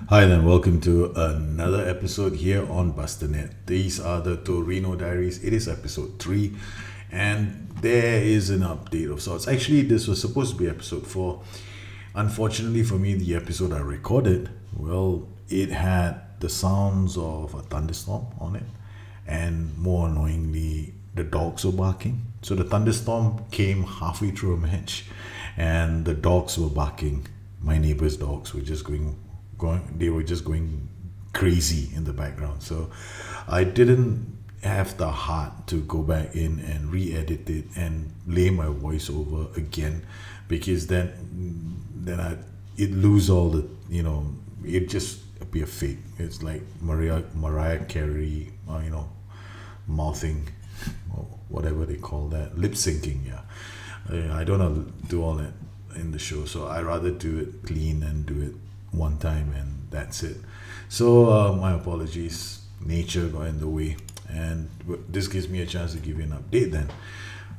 Hi then, welcome to another episode here on Busternet. These are the Torino Diaries. It is episode 3, and there is an update of sorts. Actually, this was supposed to be episode 4. Unfortunately for me, the episode I recorded, well, it had the sounds of a thunderstorm on it, and more annoyingly, the dogs were barking. So the thunderstorm came halfway through a match, and the dogs were barking. My neighbor's dogs were just they were just going crazy in the background. So I didn't have the heart to go back in and re-edit it and lay my voice over again, because then it lose all the, it just appear fake. It's like Mariah Carey, mouthing, or whatever they call that, lip syncing. I don't know, do all that in the show, so I rather do it clean and do it one time and that's it. So my apologies, nature got in the way, and this gives me a chance to give you an update then.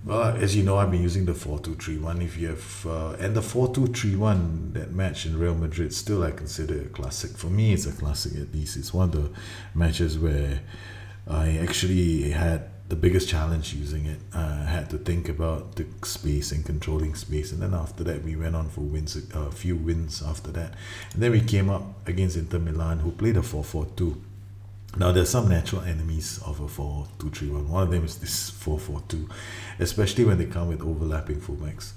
Well, as you know, I've been using the 4-2-3-1. If you have and the 4-2-3-1, that match in Real Madrid, still I consider a classic. For me, it's a classic. At least it's one of the matches where I actually had the biggest challenge using it. I had to think about the space and controlling space, and then after that we went on for wins, a few wins after that, and then we came up against Inter Milan, who played a 4-4-2. Now there's some natural enemies of a 4-2-3-1. One of them is this 4-4-2, especially when they come with overlapping fullbacks,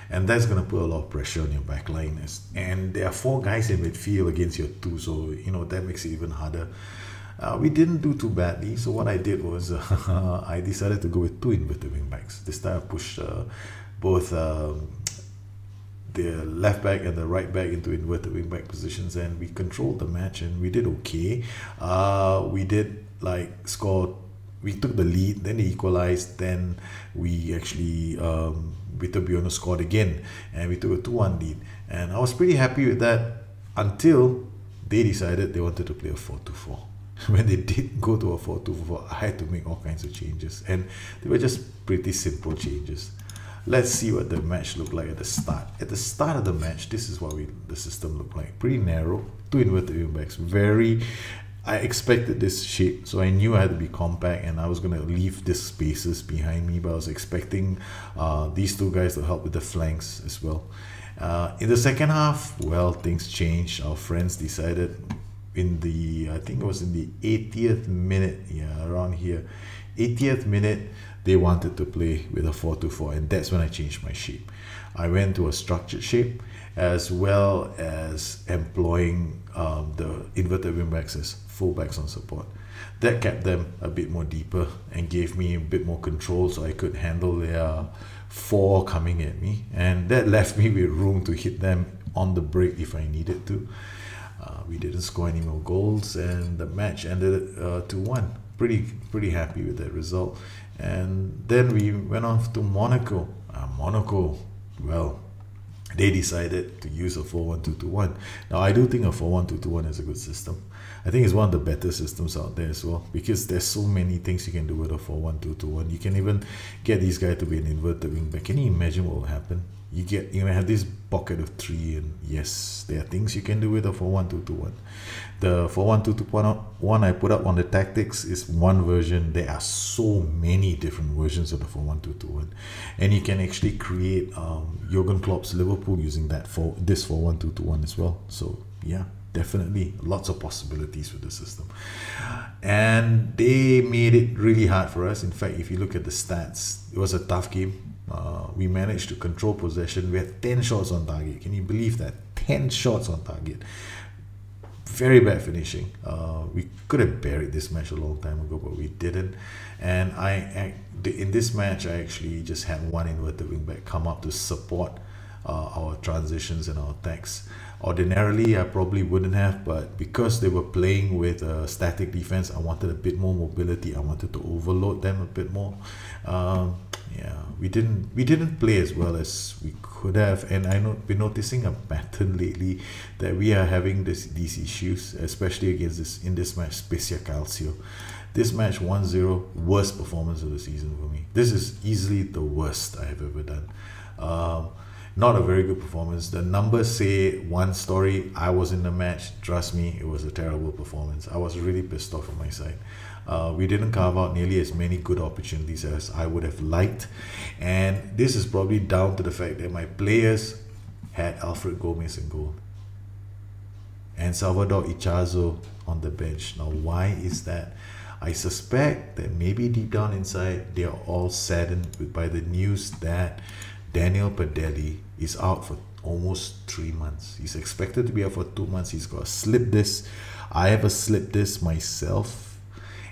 and that's going to put a lot of pressure on your back line. And there are 4 guys in midfield against your 2, so that makes it even harder. We didn't do too badly, so what I did was I decided to go with 2 inverted wing backs. This time I pushed both the left back and the right back into inverted wing back positions, and we controlled the match and we did okay. We did score. We took the lead, then they equalized, then we actually Vitor Buono scored again, and we took a 2-1 lead, and I was pretty happy with that until they decided they wanted to play a 4-2-4. When they did go to a 4-2-4, I had to make all kinds of changes, and they were just pretty simple changes. Let's see what the match looked like at the start. At the start of the match, this is what the system looked like. Pretty narrow, 2 inverted wing backs. I expected this shape, so I knew I had to be compact, and I was going to leave these spaces behind me, but I was expecting these 2 guys to help with the flanks as well. In the second half, well, things changed. Our friends decided I think it was in the 80th minute, around here, 80th minute, they wanted to play with a 4-2-4, and that's when I changed my shape. I went to a structured shape, as well as employing the inverted wing backs as fullbacks on support. That kept them a bit more deeper and gave me a bit more control, so I could handle their 4 coming at me, and that left me with room to hit them on the break if I needed to. We didn't score any more goals, and the match ended 2-1. Pretty happy with that result. And then we went off to Monaco. Monaco, well, they decided to use a 4-1-2-2-1. Now, I do think a 4-1-2-2-1 is a good system. I think it's one of the better systems out there as well, because there's so many things you can do with a 4-1-2-2-1. You can even get these guys to be an inverted wing back. Can you imagine what will happen? You may have this pocket of 3, and yes, there are things you can do with a 4-1-2-2-1. The 4-1-2-2-1 I put up on the tactics is one version. There are so many different versions of the 4-1-2-2-1, and you can actually create Jurgen Klopp's Liverpool using this 4-1-2-2-1 as well. So yeah, definitely lots of possibilities with the system, and they made it really hard for us. In fact, if you look at the stats, it was a tough game. We managed to control possession. We had 10 shots on target. Can you believe that? 10 shots on target. Very bad finishing. We could have buried this match a long time ago, but we didn't. And in this match, I actually just had 1 inverted wing back come up to support our transitions and our attacks. Ordinarily, I probably wouldn't have, but because they were playing with a static defense, I wanted a bit more mobility. I wanted to overload them a bit more. We didn't play as well as we could have, and I've been noticing a pattern lately that we are having these issues, especially in this match, Spezia Calcio. This match 1-0, worst performance of the season for me. This is easily the worst I have ever done. Not a very good performance. The numbers say one story. I was in the match. Trust me, it was a terrible performance. I was really pissed off on my side. We didn't carve out nearly as many good opportunities as I would have liked. And this is probably down to the fact that my players had Alfred Gomez in goal and Salvador Ichazo on the bench. Now, why is that? I suspect that maybe deep down inside, they are all saddened by the news that Daniel Padelli is out for almost 3 months. He's expected to be out for 2 months. He's got a slip disc. I have a slip disc myself,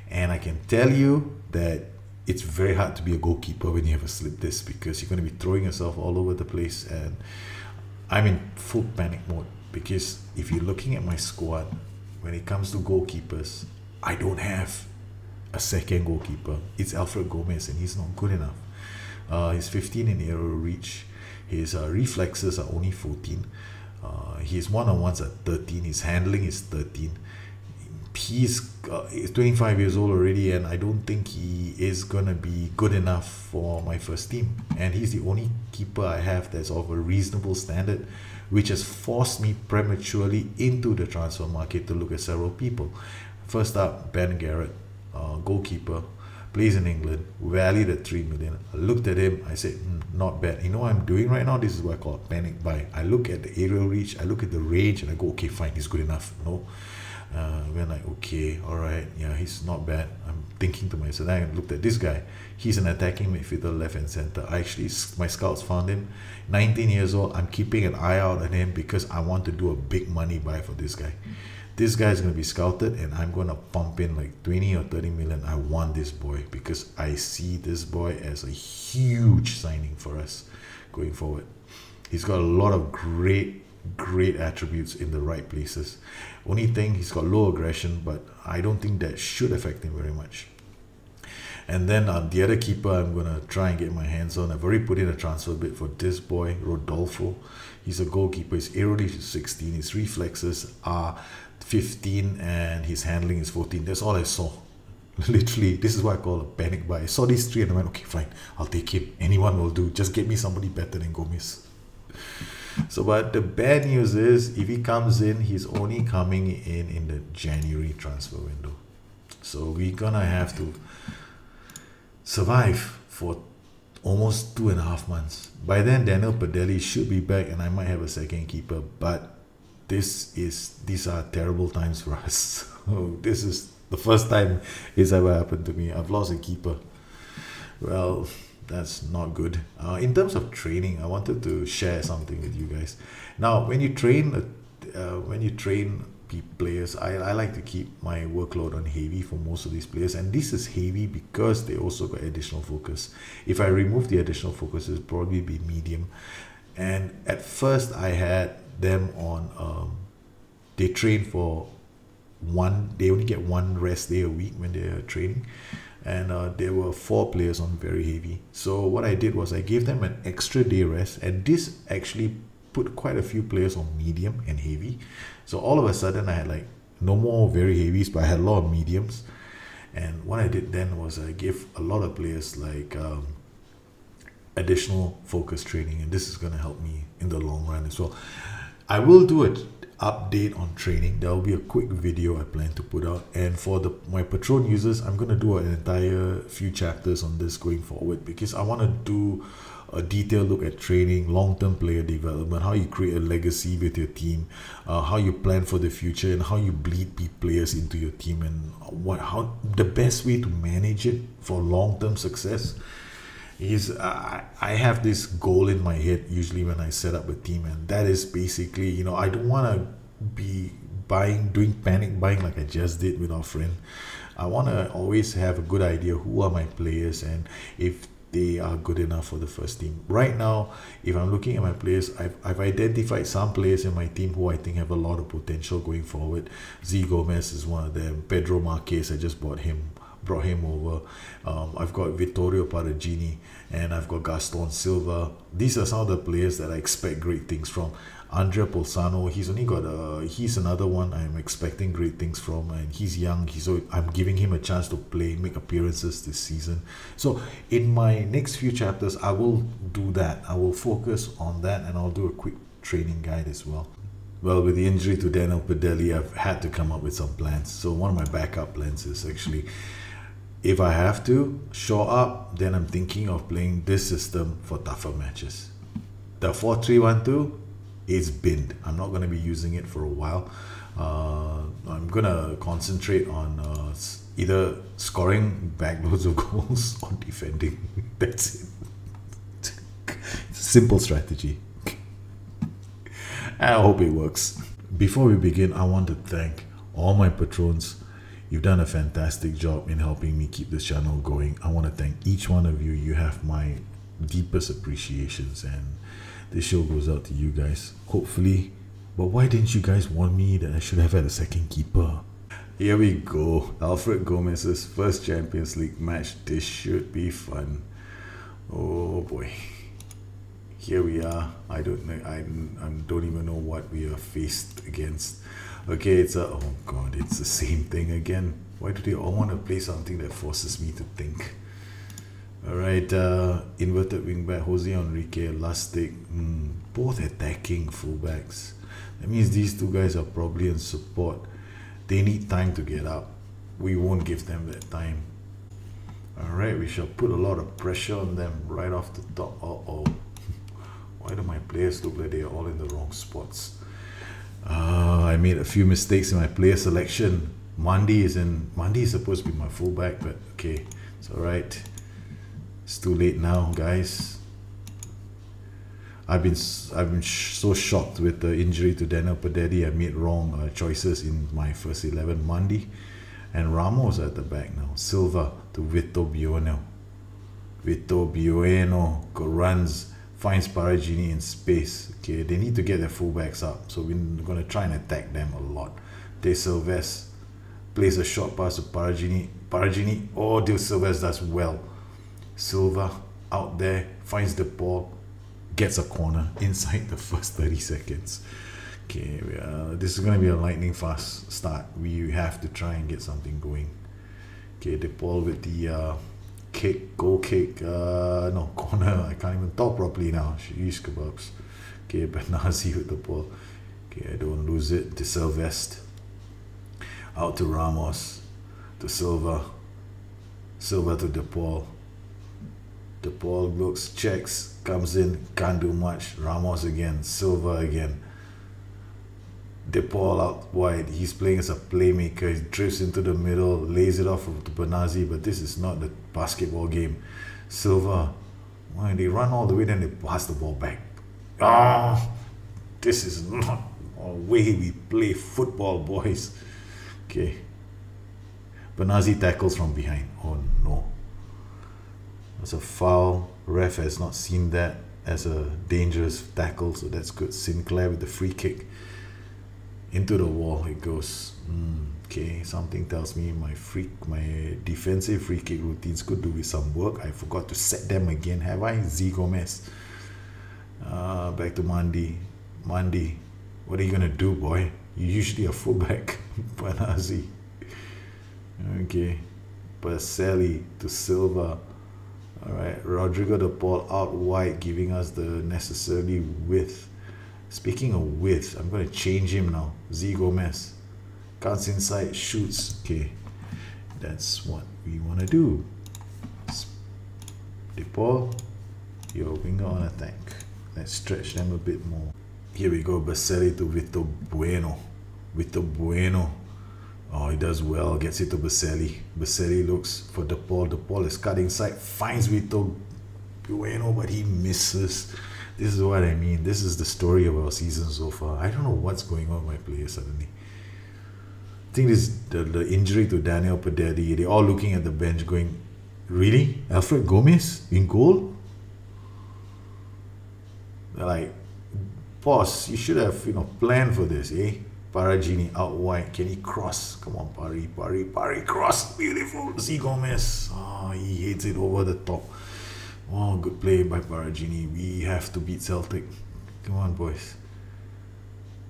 and I can tell you that it's very hard to be a goalkeeper when you have a slip disc, because you're going to be throwing yourself all over the place, and I'm in full panic mode. Because if you're looking at my squad, when it comes to goalkeepers, I don't have a second goalkeeper. It's Alfred Gomez, and he's not good enough. He's 15 in aerial reach. His reflexes are only 14. His one-on-ones are 13. His handling is 13. He's 25 years old already, and I don't think he is gonna be good enough for my first team. And he's the only keeper I have that's of a reasonable standard, which has forced me prematurely into the transfer market to look at several people. First up, Ben Garrett, goalkeeper, plays in England, valued at 3 million. I looked at him, I said, not bad. You know what I'm doing right now? This is what I call a panic buy. I look at the aerial reach, I look at the range, and I go, okay, fine, he's good enough. No. We're like, okay, all right, yeah, he's not bad. I'm thinking to myself, then I looked at this guy. He's an attacking midfielder, left and center. My scouts found him, 19 years old. I'm keeping an eye out on him because I want to do a big money buy for this guy. This guy is going to be scouted, and I'm going to pump in like 20 or 30 million. I want this boy because I see this boy as a huge signing for us going forward. He's got a lot of great attributes in the right places. Only thing, he's got low aggression, but I don't think that should affect him very much. And then the other keeper I'm going to try and get my hands on, I've already put in a transfer bid for this boy, Rodolfo. He's a goalkeeper. His aerial reach is 16. His reflexes are 15, and his handling is 14. That's all I saw. Literally, this is what I call a panic buy. I saw these three and I went, okay, fine, I'll take him. Anyone will do. Just get me somebody better than Gomez. So, but the bad news is, if he comes in, he's only coming in the January transfer window. So we're gonna have to survive for almost 2.5 months. By then, Daniel Padelli should be back, and I might have a second keeper. But these are terrible times for us. This is the first time it's ever happened to me. I've lost a keeper. Well, that's not good. In terms of training, I wanted to share something with you guys. Now, when you train players, I like to keep my workload on heavy for most of these players, and this is heavy because they also got additional focus. If I remove the additional focus, it'll probably be medium. And at first, I had them on. They train for they only get one rest day a week when they're training. And there were 4 players on very heavy. So what I did was I gave them an extra day rest, and this actually put quite a few players on medium and heavy. So all of a sudden I had like no more very heavies, but I had a lot of mediums. And what I did then was I gave a lot of players like additional focus training, and this is going to help me in the long run as well. I will do an update on training. There will be a quick video I plan to put out, and for my Patron users, I'm going to do an entire few chapters on this going forward, because I want to do a detailed look at training, long-term player development, how you create a legacy with your team, how you plan for the future, and how you bleed players into your team, and how the best way to manage it for long-term success is. I have this goal in my head usually when I set up a team, and that is basically, I don't want to be doing panic buying like I just did with our friend. I want to always have a good idea who are my players and if they are good enough for the first team. Right now, if I'm looking at my players, I've identified some players in my team who I think have a lot of potential going forward. Z Gomez is one of them. Pedro Marquez, I just bought him. brought him over. I've got Vittorio Paragini and I've got Gaston Silva. These are some of the players that I expect great things from. Andrea Polsano, he's another one I'm expecting great things from, and he's young. I'm giving him a chance to play, make appearances this season. So in my next few chapters, I will do that. I will focus on that, and I'll do a quick training guide as well. Well, with the injury to Daniel Padelli, I've had to come up with some plans. So one of my backup plans is actually, if I have to shore up, then I'm thinking of playing this system for tougher matches. The 4-3-1-2 is binned. I'm not going to be using it for a while. I'm going to concentrate on either scoring back loads of goals or defending. That's it. It's a simple strategy. I hope it works. Before we begin, I want to thank all my patrons. You've done a fantastic job in helping me keep this channel going. I want to thank each one of you. You have my deepest appreciations, and this show goes out to you guys, hopefully. But why didn't you guys warn me that I should have had a second keeper? Here we go. Alfred Gomez's first Champions League match. This should be fun. Oh boy. Here we are. I don't know. I don't even know what we are faced against. Okay, oh god, it's the same thing again. Why do they all want to play something that forces me to think? Alright, inverted wingback, Jose Enrique, Lustig, both attacking fullbacks. That means these two guys are probably in support. They need time to get up. We won't give them that time. Alright, we shall put a lot of pressure on them right off the top. Uh-oh. Why do my players look like they are all in the wrong spots? I made a few mistakes in my player selection. Mandi is supposed to be my fullback, but okay, it's alright. It's too late now, guys. I've been so shocked with the injury to Daniel Padelli. I made wrong choices in my first 11. Mandi and Ramos at the back now. Silva to Vito Bueno. Vito Bueno runs, finds Paragini in space. Okay, they need to get their fullbacks up, so we're going to try and attack them a lot. De Silves plays a short pass to Paragini. Oh, De Silves does well. Silva out there, finds the ball, gets a corner inside the first 30 seconds. Okay, this is going to be a lightning fast start. We have to try and get something going. Okay, the ball with the goal kick, no, corner. I can't even talk properly now. Sheesh kebabs. Okay, Benazi with the ball. Okay, I don't lose it. De Silvestre. Out to Ramos. To Silva. Silva to De Paul. De Paul looks, checks, comes in, can't do much. Ramos again, Silva again. De Paul out wide. He's playing as a playmaker. He drifts into the middle, lays it off to Benazi, but this is not the basketball game. Silva, why they run all the way, then they pass the ball back. This is not a way we play football, boys. Okay. Benazi tackles from behind. Oh no. It's a foul. Ref has not seen that as a dangerous tackle, so that's good. Sinclair with the free kick. Into the wall it goes. Okay, something tells me my defensive free kick routines could do with some work. I forgot to set them again, have I? Z Gomez. Back to Mandi. Mandi, what are you gonna do, boy? You're usually a fullback. Benazi. Okay. Padelli to Silva. Alright, Rodrigo De Paul out wide, giving us the necessary width. Speaking of width, I'm going to change him now. Z Gomez cuts inside, shoots. Okay, that's what we want to do. De Paul, your winger on attack. Let's stretch them a bit more. Here we go, Baselli to Vito Bueno. Vito Bueno. Oh, he does well, gets it to Baselli. Baselli looks for De Paul. De Paul is cut inside, finds Vito Bueno, but he misses. This is what I mean. This is the story of our season so far. I don't know what's going on with my players suddenly. I think this the injury to Daniel Padelli. They're all looking at the bench going, really? Alfred Gomez in goal? They're like, boss, you should have planned for this, eh? Paragini out wide. Can he cross? Come on, Pari, cross. Beautiful. Z Gomez. Oh, he hits it over the top. Oh, good play by Paragini. We have to beat Celtic. Come on, boys.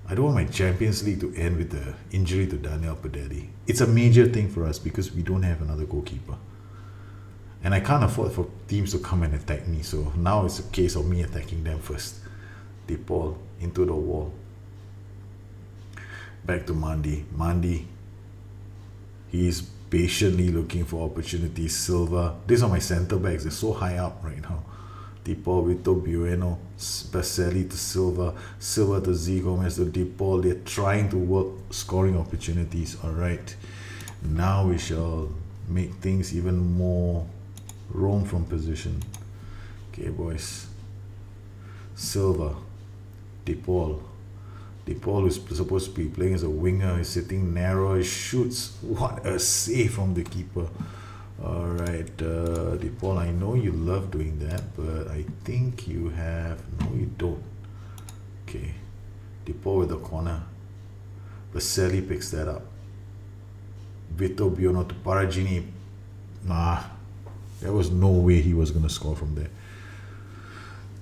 I don't want my Champions League to end with the injury to Daniel Padelli. It's a major thing for us because we don't have another goalkeeper. And I can't afford for teams to come and attack me. So now it's a case of me attacking them first. De Paul into the wall. Back to Mandy. Mandy. He's patiently looking for opportunities. Silva. These are my centre backs. They're so high up right now. De Paul, Vito Bueno, Padelli to Silva, Silva to Z Gomez to De Paul. They're trying to work scoring opportunities. Alright. Now we shall make things even more roam from position. Okay, boys. Silva. De Paul. De Paul is supposed to be playing as a winger. He's sitting narrow. He shoots. What a save from the keeper. Alright, De Paul, I know you love doing that, but I think you have... No, you don't. Okay. De Paul with the corner. Padelli picks that up. Vito Buono to Paragini. Nah, there was no way he was going to score from there.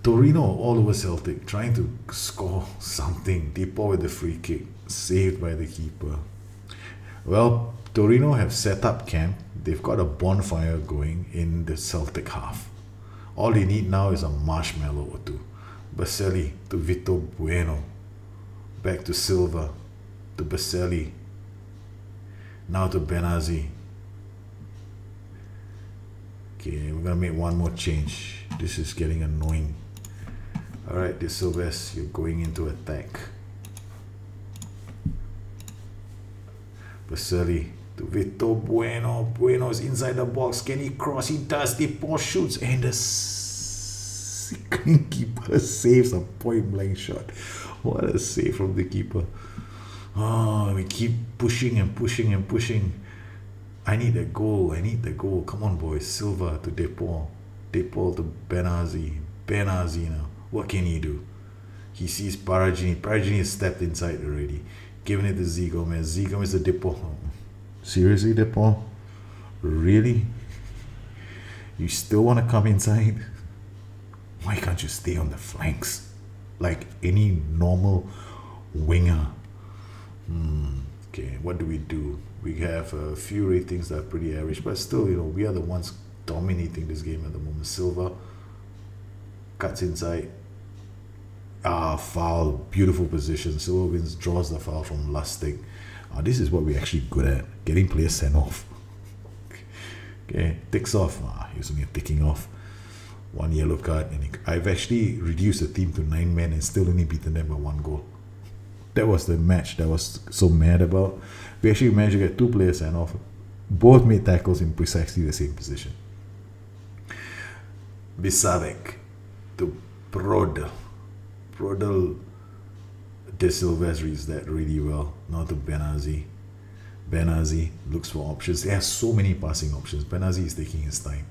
Torino all over Celtic, trying to score something. De Paul with the free kick, saved by the keeper. Well, Torino have set up camp. They've got a bonfire going in the Celtic half. All they need now is a marshmallow or two. Padelli to Vito Bueno. Back to Silva. To Padelli. Now to Benazzi. Okay, we're going to make one more change. This is getting annoying. Alright, De Silves, you're going into attack. Padelli to Vito Bueno. Bueno's inside the box. Can he cross? He does. De Paul shoots. And the sickening keeper saves a point blank shot. What a save from the keeper. Oh, we keep pushing and pushing and pushing. I need a goal. I need the goal. Come on, boys. Silva to De Paul. De Paul to Benazzi. Benazzi now. What can he do? He sees Paragini. Paragini has stepped inside already. Giving it to Z Gomez. Z Gomez to De Paul. Seriously, De Paul? Really? You still want to come inside? Why can't you stay on the flanks? Like any normal winger. Okay, what do? We have a few ratings that are pretty average, but still, you know, we are the ones dominating this game at the moment. Silva cuts inside. Foul. Beautiful position. Silva wins, draws the foul from Lustig. This is what we're actually good at. Getting players sent off. Okay, ticks off. He was only ticking off. One yellow card. And I've actually reduced the team to 9 men and still only beaten them by 1 goal. That was the match that I was so mad about. We actually managed to get 2 players sent off. Both made tackles in precisely the same position. Bisavec to Prodel. Prodel De Silves reads that really well. Now to Benazzi. Benazzi looks for options. He has so many passing options. Benazzi is taking his time.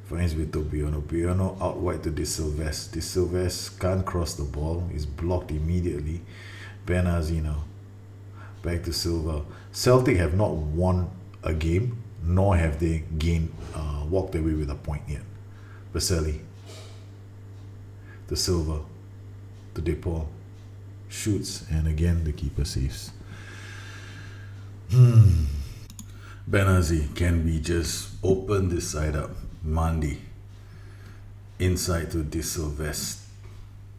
Finds Vito Buono. Buono out wide to De Silves. De Silves can't cross the ball. He's blocked immediately. Benazzi now. Back to Silva. Celtic have not won a game, nor have they walked away with a point yet. Padelli to Silva to De Paul. Shoots, and again the keeper saves. Benazzi, can we just open this side up? Mandy inside to De Silves.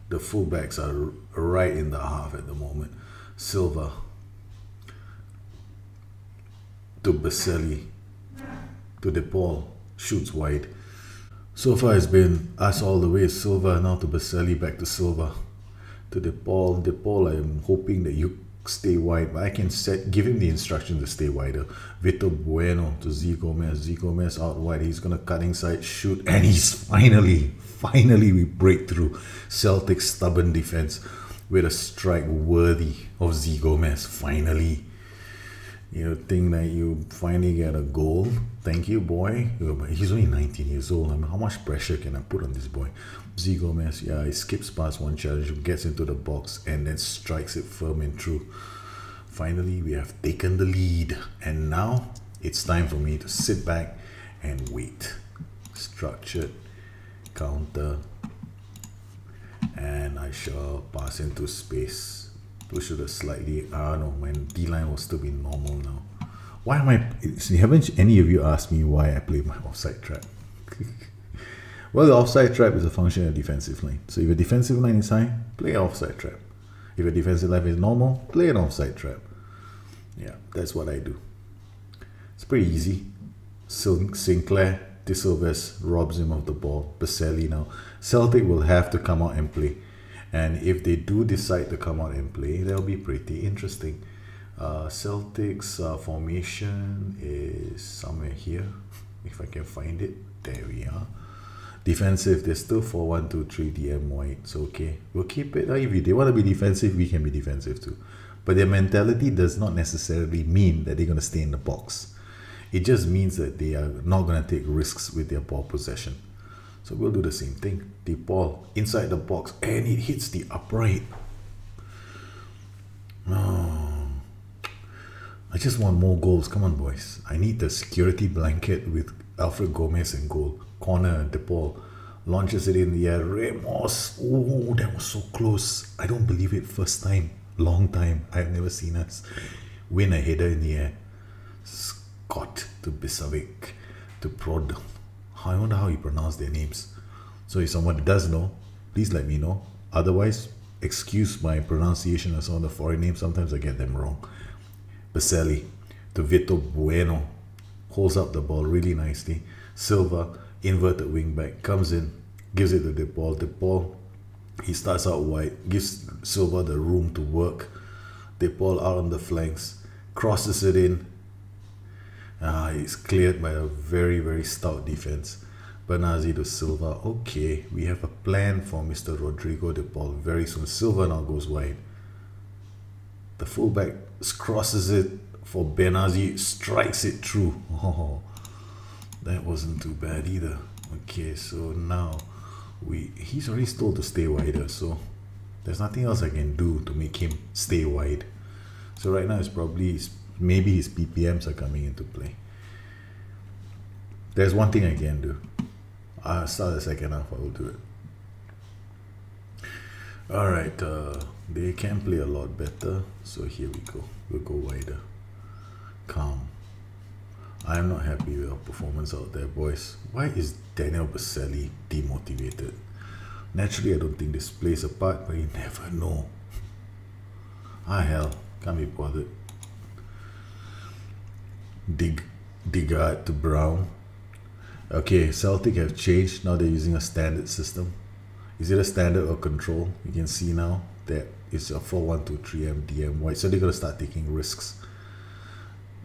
The fullbacks are right in the half at the moment. Silva to Padelli to De Paul. Shoots wide. So far it's been us all the way. Silva now to Padelli, back to Silva to De Paul. De Paul, I'm hoping that you stay wide, but I can give him the instruction to stay wider. Vito Bueno to Z Gomez. Z Gomez out wide. He's gonna cut inside, shoot, and he's finally we break through Celtic's stubborn defense with a strike worthy of Z Gomez. Finally, you think that you finally get a goal. Thank you, boy. He's only 19 years old. I mean, how much pressure can I put on this boy? Z Gomez, yeah, he skips past one challenge, gets into the box, and then strikes it firm and true. finally we have taken the lead, and now it's time for me to sit back and wait. Structured counter, and I shall pass into space. Push it slightly. No, my D line will still be normal now. Why am I? Haven't any of you asked me why I play my offside trap? Well, the offside trap is a function of defensive line. So if your defensive line is high, play an offside trap. If your defensive line is normal, play an offside trap. Yeah, that's what I do. It's pretty easy. Sinclair, Tisselvest robs him of the ball. Padelli now. Celtic will have to come out and play. And if they do decide to come out and play, that'll be pretty interesting. Celtic's formation is somewhere here. If I can find it. There we are. Defensive, they're still 4-1-2-3 DM wide. So okay, we'll keep it. If they want to be defensive, we can be defensive too. But their mentality does not necessarily mean that they're going to stay in the box. It just means that they are not going to take risks with their ball possession. So we'll do the same thing. The ball inside the box, and it hits the upright. Oh, I just want more goals. Come on, boys. I need the security blanket with Alfred Gomez in goal. Corner, De Paul launches it in the air. Ramos. Oh, that was so close. I don't believe it. First time, long time. I've never seen us win a header in the air. Scott to Bisavic to Prod. I wonder how you pronounce their names. So if someone does know, please let me know. Otherwise, excuse my pronunciation of some of the foreign names. Sometimes I get them wrong. Padelli to Vito Bueno. Holds up the ball really nicely. Silva, inverted wing back, comes in, gives it to De Paul. De Paul, he starts out wide, gives Silva the room to work. De Paul out on the flanks, crosses it in. It's cleared by a very, very stout defense. Bernazzi to Silva. Okay, we have a plan for Mr. Rodrigo De Paul very soon. Silva now goes wide. The fullback crosses it for Bernazzi, strikes it through. Oh, that wasn't too bad either. Okay, so now he's already told to stay wider, so there's nothing else I can do to make him stay wide. So right now it's probably, maybe his PPMs are coming into play. There's one thing I can do. I'll start the second half, I will do it. Alright, they can play a lot better, so here we go. We'll go wider. Calm. I'm not happy with our performance out there, boys. Why is Daniel Padelli demotivated? Naturally, I don't think this plays a part, but you never know. Hell, can't be bothered. Digard to Brown. Okay, Celtic have changed. Now they're using a standard system. Is it a standard or control? You can see now that it's a 4-1-2-3 DM wide. So they're going to start taking risks.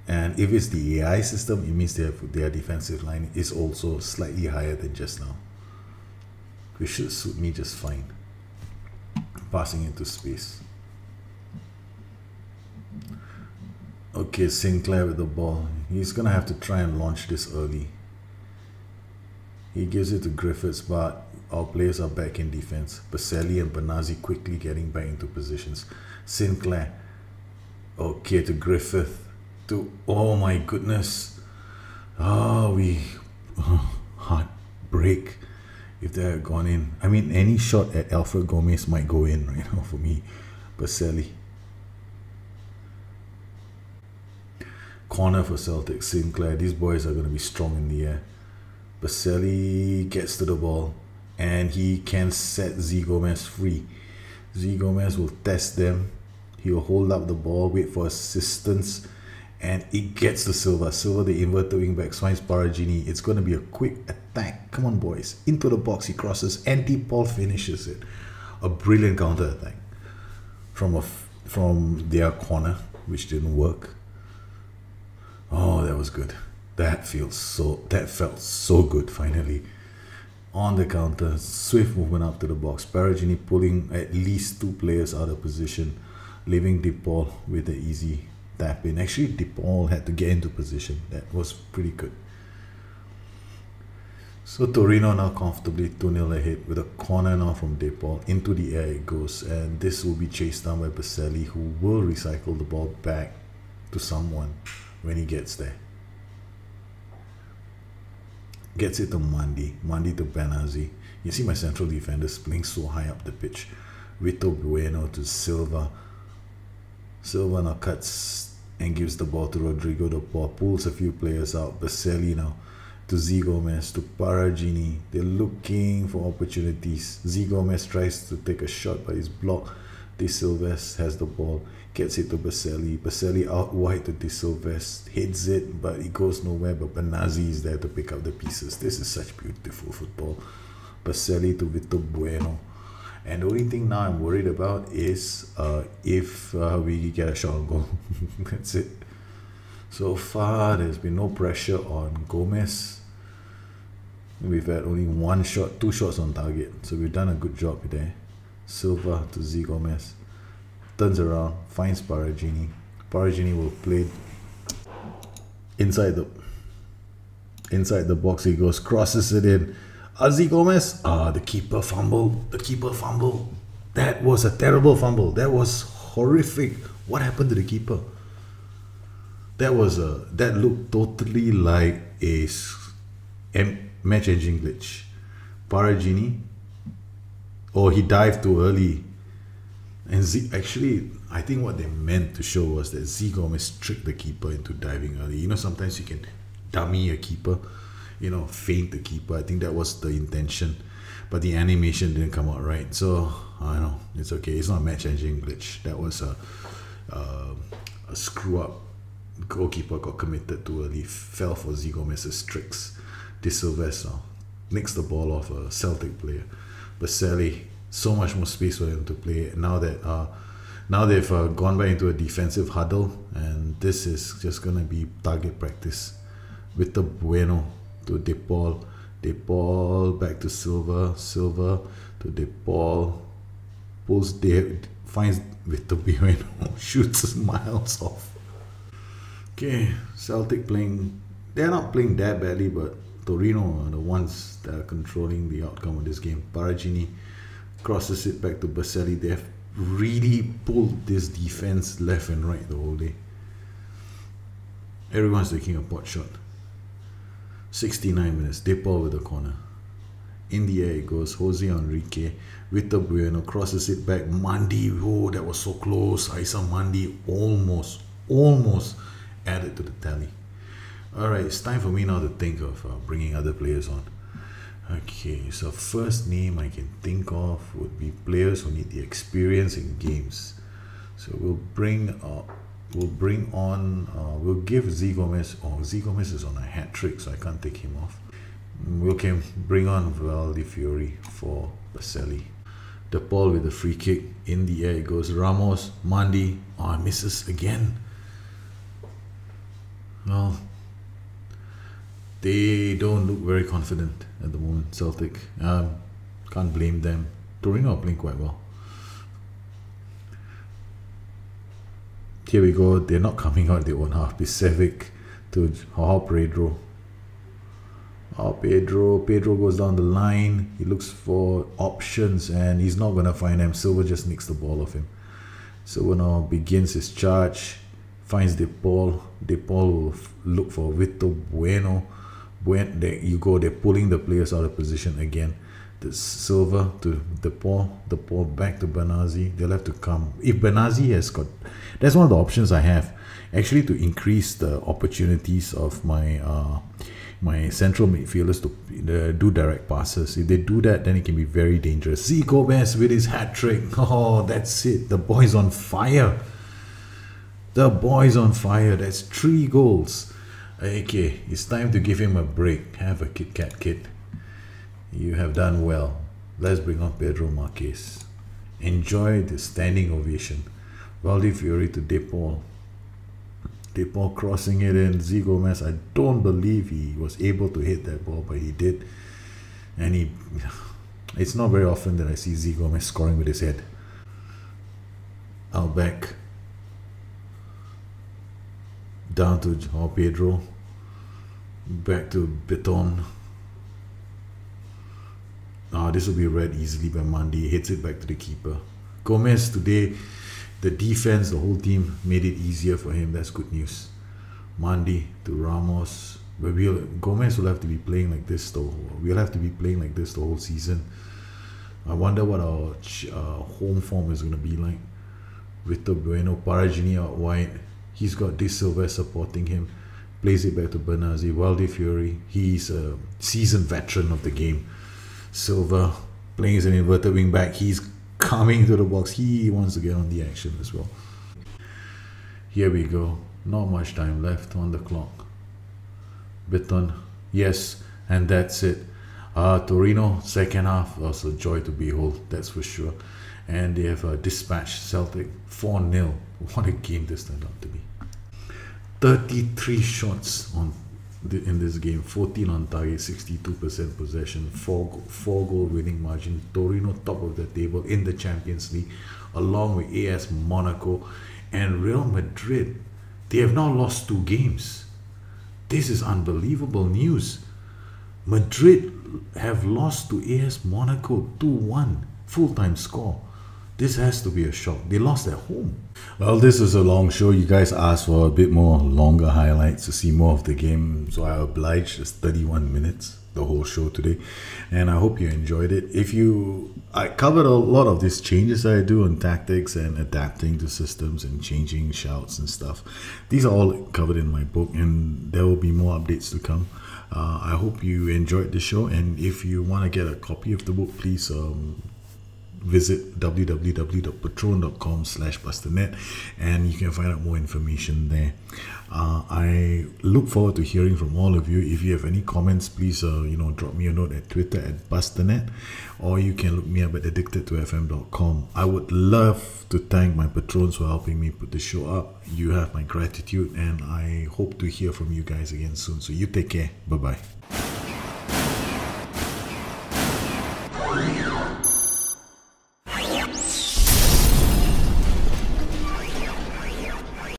And if it's the AI system, it means their defensive line is also slightly higher than just now, which should suit me just fine. Passing into space. Okay, Sinclair with the ball. He's going to have to try and launch this early. He gives it to Griffiths, but our players are back in defense. Padelli and Bernazzi quickly getting back into positions. Sinclair. Okay, to Griffith. Oh my goodness. Heartbreak if they had gone in. I mean, any shot at Alfred Gomez might go in right now for me. Padelli. Corner for Celtic. Sinclair. These boys are going to be strong in the air. Padelli gets to the ball and he can set Z Gomez free. Z Gomez will test them. He will hold up the ball, wait for assistance, and it gets to Silva. Silva, the inverted wing back, swines Paragini. It's going to be a quick attack. Come on, boys. Into the box, he crosses. Anti-Paul finishes it. A brilliant counter attack from their corner, which didn't work. Oh, that was good. That felt so good finally. On the counter, swift movement up to the box. Paragini pulling at least two players out of position, leaving De Paul with an easy tap in. Actually, De Paul had to get into position. That was pretty good. So Torino now comfortably 2-0 ahead with a corner now from De Paul. Into the air it goes, and this will be chased down by Padelli, who will recycle the ball back to someone when he gets there. Gets it to Mandi to Benazzi. You see my central defenders playing so high up the pitch. Vito Bueno to Silva. Silva now cuts and gives the ball to Rodrigo. The ball pulls a few players out. Padelli now to Z Gomez, to Paragini. They're looking for opportunities. Z Gomez tries to take a shot, but he's blocked. De Silves has the ball, gets it to Padelli. Padelli out wide to De Silves, hits it, but it goes nowhere. But Benazzi is there to pick up the pieces. This is such beautiful football. Padelli to Vito Bueno. And the only thing now I'm worried about is if we get a shot on goal. That's it. So far, there's been no pressure on Gomez. We've had only two shots on target. So we've done a good job there. Silva to Z Gomez. Turns around, finds Paragini. Paragini will play inside the box. He goes, crosses it in. Z Gomez. The keeper fumbled. That was a terrible fumble. That was horrific. What happened to the keeper? That looked totally like a match engine glitch. Paragini, he dived too early. And actually, I think what they meant to show was that Z Gomez tricked the keeper into diving early. You know, sometimes you can dummy a keeper, feint the keeper. I think that was the intention. But the animation didn't come out right. So, I know, it's okay. It's not a match engine glitch. That was a screw up. Goalkeeper got committed too early, fell for Z Gomez's tricks. De Silves nicks the ball off a Celtic player. Padelli, so much more space for him to play. Now they've gone back into a defensive huddle, and this is just gonna be target practice. With the Bueno to De Paul. De Paul back to Silva. Silva to De Paul. Finds with the Bueno, shoots miles off. Okay, Celtic playing. They're not playing that badly, but Torino are the ones that are controlling the outcome of this game. Paragini crosses it back to Padelli. They have really pulled this defense left and right the whole day. Everyone's taking a pot shot. 69 minutes. De Paul with the corner. In the air it goes. Jose Enrique with the Bueno crosses it back. Mandi, that was so close. Isa Mandi almost added to the tally. Alright, it's time for me now to think of bringing other players on. Okay, so first name I can think of would be players who need the experience in games. So we'll give Z Gomez. Z Gomez is on a hat trick, so I can't take him off. We can bring on Fiori for Padelli. De Paul with the free kick. In the air it goes. Ramos, Mandi. Misses again. Well, they don't look very confident at the moment, Celtic. Can't blame them. Torino are playing quite well. Here we go. They're not coming out their own half. Bisevic to Pedro. Pedro goes down the line. He looks for options and he's not going to find them. Silva just nicks the ball off him. Silva now begins his charge. Finds De Paul. De Paul will look for Vito Bueno. There you go. They're pulling the players out of position again. The Silva to De Paul. De Paul back to Benazzi. They'll have to come. If Benazzi has got... That's one of the options I have. Actually, to increase the opportunities of my my central midfielders to do direct passes. If they do that, then it can be very dangerous. Z Gomez with his hat-trick. That's it. The boy's on fire. The boy's on fire. That's 3 goals. Okay, it's time to give him a break. Have a Kit Kat, kid. You have done well. Let's bring on Pedro Marquez. Enjoy the standing ovation. Fiori to De Paul. De Paul crossing it in. Z Gomez, I don't believe he was able to hit that ball, but he did. And it's not very often that I see Z Gomez scoring with his head. Out back. Down to Pedro. Back to Beton. This will be read easily by Monday. Hits it back to the keeper. Gomez today, the defense, the whole team made it easier for him. That's good news. Monday to Ramos. But Gomez will have to be playing like this though. We'll have to be playing like this the whole season. I wonder what our home form is going to be like. Vitor Bueno, Paragini out wide. He's got De Silva supporting him. Plays it back to Bernazzi. Valde Fiori. He's a seasoned veteran of the game. Silva playing as an inverted wing back. He's coming to the box. He wants to get on the action as well. Here we go. Not much time left on the clock. Bitton, yes, and that's it. Torino, second half was a joy to behold, that's for sure. And they have dispatched Celtic 4-0. What a game this turned out to be. 33 shots in this game, 14 on target, 62% possession, 4 goal winning margin. Torino top of the table in the Champions League, along with AS Monaco and Real Madrid. They have now lost 2 games. This is unbelievable news. Madrid have lost to AS Monaco 2-1, full-time score. This has to be a shock. They lost at home. Well, this is a long show. You guys asked for a bit more longer highlights to see more of the game, so I obliged. It's 31 minutes, the whole show today, and I hope you enjoyed it. I covered a lot of these changes that I do on tactics and adapting to systems and changing shouts and stuff. These are all covered in my book, and there will be more updates to come. I hope you enjoyed the show, and if you want to get a copy of the book, please visit www.patron.com/busternet, and you can find out more information there. I look forward to hearing from all of you. If you have any comments, please drop me a note at Twitter at busternet, or you can look me up at addictedtofm.com. I would love to thank my patrons for helping me put the show up. You have my gratitude, and I hope to hear from you guys again soon. So you take care. Bye bye.